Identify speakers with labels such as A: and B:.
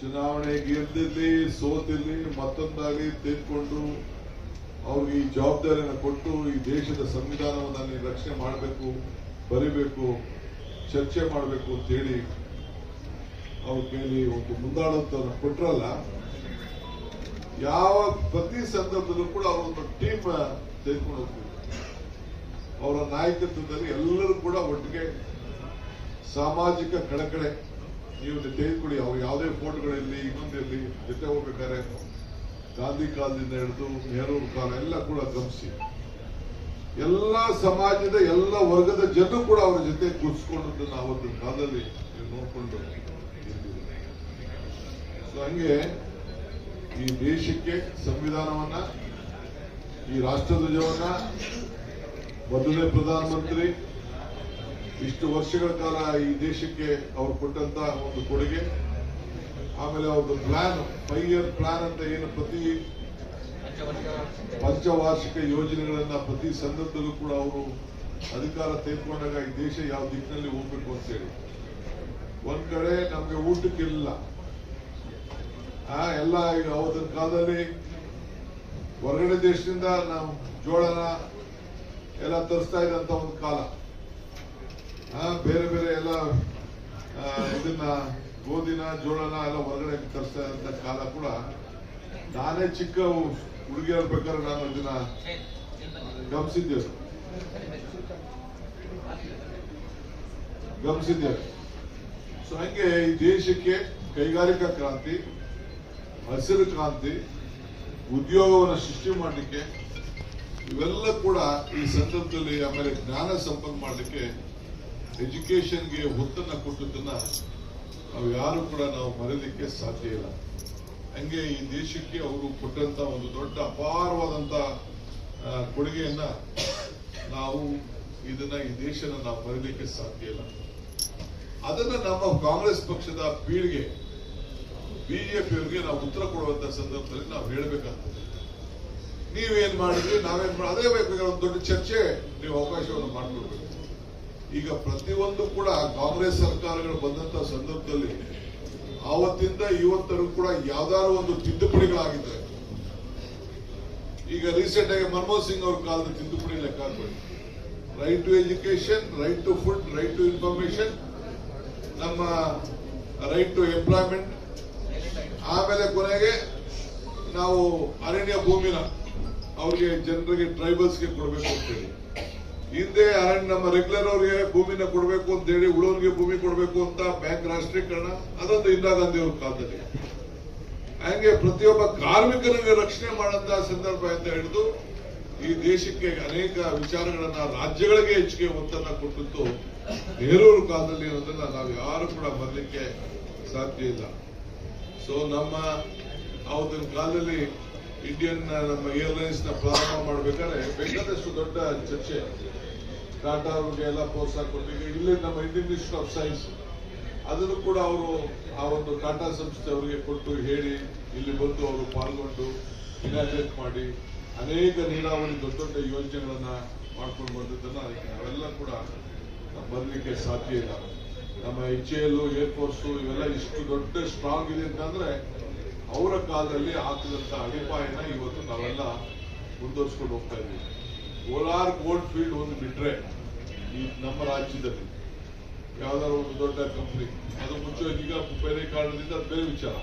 A: ಚುನಾವಣೆ ಗೆದ್ದಿರ್ಲಿ ಸೋತಿರ್ಲಿ ಮತ್ತೊಂದಾಗಲಿ ತೆಗೆದುಕೊಂಡು ಅವ್ರಿಗೆ ಈ ಜವಾಬ್ದಾರಿಯನ್ನು ಕೊಟ್ಟು ಈ ದೇಶದ ಸಂವಿಧಾನವನ್ನು ನೀವು ರಕ್ಷಣೆ ಮಾಡಬೇಕು, ಬರಿಬೇಕು, ಚರ್ಚೆ ಮಾಡಬೇಕು ಅಂತ ಹೇಳಿ ಅವ್ರ ಕೈಲಿ ಒಂದು ಮುಂದಾಳತ್ವವನ್ನು ಕೊಟ್ರಲ್ಲ. ಯಾವ ಪ್ರತಿ ಸಂದರ್ಭದಲ್ಲೂ ಕೂಡ ಅವರೊಂದು ಟೀಮ್ ತೆಗೆದುಕೊಂಡು ಹೋಗ್ತಿದ್ರು. ಅವರ ನಾಯಕತ್ವದಲ್ಲಿ ಎಲ್ಲರೂ ಕೂಡ ಒಟ್ಟಿಗೆ ಸಾಮಾಜಿಕ ಕಳಕಳೆ ನೀವು ತೆಗೆದುಕೊಳ್ಳಿ. ಅವ್ರು ಯಾವುದೇ ಫೋಟೋಗಳಿರಲಿ ಇನ್ನೊಂದಿರಲಿ ಜೊತೆ ಹೋಗ್ಬೇಕಾದ್ರೆ ಗಾಂಧಿ ಕಾಲದಿಂದ ಹಿಡಿದು ನೆಹರು ಕಾಲ ಎಲ್ಲ ಕೂಡ ಗಮನಿಸಿ ಎಲ್ಲ ಸಮಾಜದ ಎಲ್ಲ ವರ್ಗದ ಜನರು ಕೂಡ ಅವರ ಜೊತೆ ಕೂರಿಸ್ಕೊಂಡದನ್ನ ಅವತ್ತಿನ ಕಾಲದಲ್ಲಿ ನೀವು ನೋಡ್ಕೊಂಡು ಸೊ ಹಂಗೆ ಈ ದೇಶಕ್ಕೆ ಸಂವಿಧಾನವನ್ನ, ಈ ರಾಷ್ಟ್ರಧ್ವಜವನ್ನ ಮೊದಲನೇ ಪ್ರಧಾನಮಂತ್ರಿ ಇಷ್ಟು ವರ್ಷಗಳ ಕಾಲ ಈ ದೇಶಕ್ಕೆ ಅವ್ರು ಕೊಟ್ಟಂತ ಒಂದು ಕೊಡುಗೆ, ಆಮೇಲೆ ಅವ್ರದ್ದು ಪ್ಲಾನ್ 5 ಇಯರ್ ಪ್ಲಾನ್ ಅಂತ ಏನು ಪ್ರತಿ ಪಂಚವಾರ್ಷಿಕ ಯೋಜನೆಗಳನ್ನ ಪ್ರತಿ ಸಂದರ್ಭದಲ್ಲೂ ಕೂಡ ಅವರು ಅಧಿಕಾರ ತೆಗೆದುಕೊಂಡಾಗ ಈ ದೇಶ ಯಾವ ದಿಕ್ಕಿನಲ್ಲಿ ಹೋಗ್ಬೇಕು ಅಂತ ಹೇಳಿ ಒಂದ್ ಕಡೆ ನಮ್ಗೆ ಊಟಕ್ಕಿಲ್ಲ ಎಲ್ಲ. ಈಗ ಅವತ್ತಿನ ಕಾಲದಲ್ಲಿ ಹೊರಗಡೆ ದೇಶದಿಂದ ನಾವು ಜೋಳನ ಎಲ್ಲ ತರಿಸ್ತಾ ಇದ್ದಂತ ಒಂದು ಕಾಲ, ಬೇರೆ ಬೇರೆ ಎಲ್ಲ ಇದನ್ನ ಗೋಧಿನ ಜೋಳನ ಎಲ್ಲ ಹೊರಗಡೆ ತರಿಸ್ತಾ ಇದ್ದಂತ ಕಾಲ ಕೂಡ ನಾನೇ ಚಿಕ್ಕ ಹುಡುಗಿಯರ್ ಬೇಕಾದ್ರೆ ನಾನು ಇದನ್ನ ಗಮನಿಸಿದ್ದೇವೆ. ಸೊ ಹಂಗೆ ಈ ದೇಶಕ್ಕೆ ಕೈಗಾರಿಕಾ ಕ್ರಾಂತಿ, ಹಸಿರು ಕ್ರಾಂತಿ, ಉದ್ಯೋಗವನ್ನು ಸೃಷ್ಟಿ ಮಾಡಲಿಕ್ಕೆ ಇವೆಲ್ಲ ಕೂಡ ಈ ಸಂದರ್ಭದಲ್ಲಿ, ಆಮೇಲೆ ಜ್ಞಾನ ಸಂಪನ್ನ ಮಾಡಲಿಕ್ಕೆ ಎಜುಕೇಶನ್ಗೆ ಒತ್ತನ್ನು ಕೊಟ್ಟದನ್ನ ನಾವು ಯಾರು ಕೂಡ ನಾವು ಮರೆಯಲಿಕ್ಕೆ ಸಾಧ್ಯ ಇಲ್ಲ. ಹಂಗೆ ಈ ದೇಶಕ್ಕೆ ಅವರು ಕೊಟ್ಟಂತ ಒಂದು ದೊಡ್ಡ ಅಪಾರವಾದಂತ ಕೊಡುಗೆಯನ್ನ ನಾವು ಇದನ್ನ ಈ ದೇಶನ ನಾವು ಮರೆಯಲಿಕ್ಕೆ ಸಾಧ್ಯ ಇಲ್ಲ. ಅದನ್ನ ನಮ್ಮ ಕಾಂಗ್ರೆಸ್ ಪಕ್ಷದ ಪೀಳಿಗೆ ಬಿಜೆಪಿ ಅವರಿಗೆ ನಾವು ಉತ್ತರ ಕೊಡುವಂತ ಸಂದರ್ಭದಲ್ಲಿ ನಾವು ಹೇಳಬೇಕಾಗ್ತದೆ. ನೀವೇನ್ ಮಾಡಿದ್ರಿ, ನಾವೇನ್ ಮಾಡಿ, ಅದೇ ಬೇಕಾದ್ರೆ ಒಂದು ದೊಡ್ಡ ಚರ್ಚೆ ನೀವು ಅವಕಾಶವನ್ನು ಮಾಡ್ಕೊಡ್ಬೇಕು. ಈಗ ಪ್ರತಿಯೊಂದು ಕೂಡ ಕಾಂಗ್ರೆಸ್ ಸರ್ಕಾರಗಳು ಬಂದಂತ ಸಂದರ್ಭದಲ್ಲಿ ಆವತ್ತಿಂದ ಇವತ್ತರೂ ಕೂಡ ಯಾವ್ದಾದ್ರು ಒಂದು ತಿದ್ದುಪಡಿಗಳಾಗಿದ್ರೆ, ಈಗ ರೀಸೆಂಟ್ ಆಗಿ ಮನಮೋಹನ್ ಸಿಂಗ್ ಅವ್ರ ಕಾಲದ ತಿದ್ದುಪಡಿ ಲೆಕ್ಕ ಹಾಕೊಳ್ಳಿ. Right to education, right to food, right to information, ನಮ್ಮ ರೈಟ್ ಟು ಎಂಪ್ಲಾಯ್ಮೆಂಟ್, ಆಮೇಲೆ ಕೊನೆಗೆ ನಾವು ಅರಣ್ಯ ಭೂಮಿನ ಅವ್ರಿಗೆ ಜನರಿಗೆ ಟ್ರೈಬಲ್ಸ್ಗೆ ಕೊಡಬೇಕು ಅಂತೇಳಿ, ಹಿಂದೆ ಅರಣ್ಯ ನಮ್ಮ ರೆಗ್ಯುಲರ್ ಅವ್ರಿಗೆ ಭೂಮಿನ ಕೊಡಬೇಕು ಅಂತ ಹೇಳಿ ಉಳೋರ್ಗೆ ಭೂಮಿ ಕೊಡಬೇಕು ಅಂತ ಬ್ಯಾಂಕ್ ರಾಷ್ಟ್ರೀಕರಣ, ಅದೊಂದು ಇಂದಿರಾ ಗಾಂಧಿ ಅವ್ರ ಕಾಲದಲ್ಲಿ. ಹಂಗೆ ಪ್ರತಿಯೊಬ್ಬ ಕಾರ್ಮಿಕನಿಗೆ ರಕ್ಷಣೆ ಮಾಡಂತ ಸಂದರ್ಭ ಅಂತ ಹಿಡಿದು ಈ ದೇಶಕ್ಕೆ ಅನೇಕ ವಿಚಾರಗಳನ್ನ ರಾಜ್ಯಗಳಿಗೆ ಹೆಚ್ಚಿಗೆ ಒತ್ತನ್ನ ಕೊಟ್ಟಿದ್ದು ನೆಹರು ಕಾಲದಲ್ಲಿ ಅನ್ನೋದನ್ನ ನಾವು ಯಾರು ಕೂಡ ಮರಲಿಕ್ಕೆ ಸಾಧ್ಯ ಇಲ್ಲ. ಸೊ ನಮ್ಮ ಅವತ್ತಿನ ಕಾಲದಲ್ಲಿ ಇಂಡಿಯನ್ ನಮ್ಮ ಏರ್ಲೈನ್ಸ್ ನ ಪ್ರಾರಂಭ ಮಾಡಬೇಕಾದ್ರೆ ಬೇಕಾದಷ್ಟು ದೊಡ್ಡ ಚರ್ಚೆ, ಟಾಟಾ ಅವ್ರಿಗೆ ಎಲ್ಲ ಪ್ರೋತ್ಸಾಹ ಕೊಟ್ಟಿಗೆ. ಇಲ್ಲಿ ನಮ್ಮ ಇಂಡಿಯನ್ ಇನ್ಸ್ಟಿಟ್ಯೂಟ್ ಆಫ್ ಸೈನ್ಸ್ ಅದನ್ನು ಕೂಡ ಅವರು ಆ ಒಂದು ಟಾಟಾ ಸಂಸ್ಥೆ ಅವರಿಗೆ ಕೊಟ್ಟು ಹೇಳಿ ಇಲ್ಲಿ ಬಂದು ಅವರು ಪಾಲ್ಗೊಂಡು ಇನಾಗ್ರೇಟ್ ಮಾಡಿ ಅನೇಕ ನೀರಾವರಿ ದೊಡ್ಡ ದೊಡ್ಡ ಯೋಜನೆಗಳನ್ನ ಮಾಡ್ಕೊಂಡು ಬಂದಿದ್ದನ್ನ ನಾವೆಲ್ಲ ಕೂಡ ಬರಲಿಕ್ಕೆ ಸಾಧ್ಯ ಇಲ್ಲ. ನಮ್ಮ HAL, ಏರ್ಫೋರ್ಸ್ ಇವೆಲ್ಲ ಇಷ್ಟು ದೊಡ್ಡ ಸ್ಟ್ರಾಂಗ್ ಇದೆ ಅಂತಂದ್ರೆ ಅವರ ಕಾಲದಲ್ಲಿ ಹಾಕಿದಂತ ಅಡಿಪಾಯನ ಇವತ್ತು ನಾವೆಲ್ಲ ಮುಂದುವರಿಸ್ಕೊಂಡು ಹೋಗ್ತಾ ಇದ್ದೀವಿ. ಕೋಲಾರ್ ಗೋಲ್ಡ್ ಫೀಲ್ಡ್ ಒಂದು ಬಿಟ್ರೆ ಈ ನಮ್ಮ ರಾಜ್ಯದಲ್ಲಿ ಯಾವ್ದಾದ್ರು ಒಂದು ದೊಡ್ಡ ಕಂಪನಿ ಅದು ಮುಂಚೆ, ಈಗ ಬೇರೆ ಕಾರಣದಿಂದ ಬೇರೆ ವಿಚಾರ.